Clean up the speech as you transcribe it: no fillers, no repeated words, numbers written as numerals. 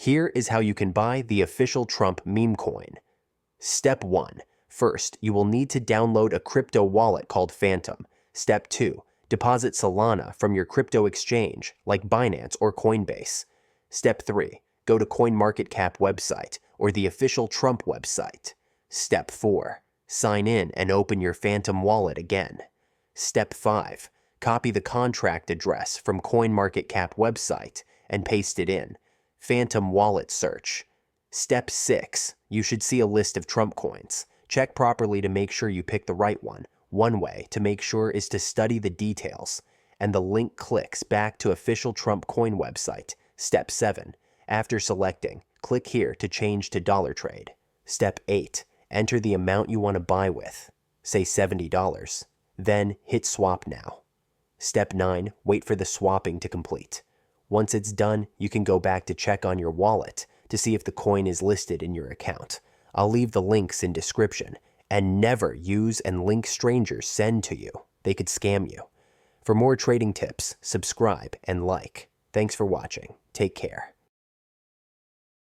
Here is how you can buy the official Trump meme coin. Step 1. First, you will need to download a crypto wallet called Phantom. Step 2. Deposit Solana from your crypto exchange like Binance or Coinbase. Step 3. Go to CoinMarketCap website or the official Trump website. Step 4. Sign in and open your Phantom wallet again. Step 5. Copy the contract address from CoinMarketCap website and paste it in. Phantom wallet search. Step 6. You should see a list of Trump coins. Check properly to make sure you pick the right one. One way to make sure is to study the details, and the link clicks back to official Trump coin website. Step 7. After selecting, click here to change to dollar trade. Step 8. Enter the amount you want to buy with, say $70. Then hit swap now. Step 9. Wait for the swapping to complete. Once it's done, you can go back to check on your wallet to see if the coin is listed in your account. I'll leave the links in description. And never use and link strangers send to you. They could scam you. For more trading tips, subscribe and like. Thanks for watching. Take care.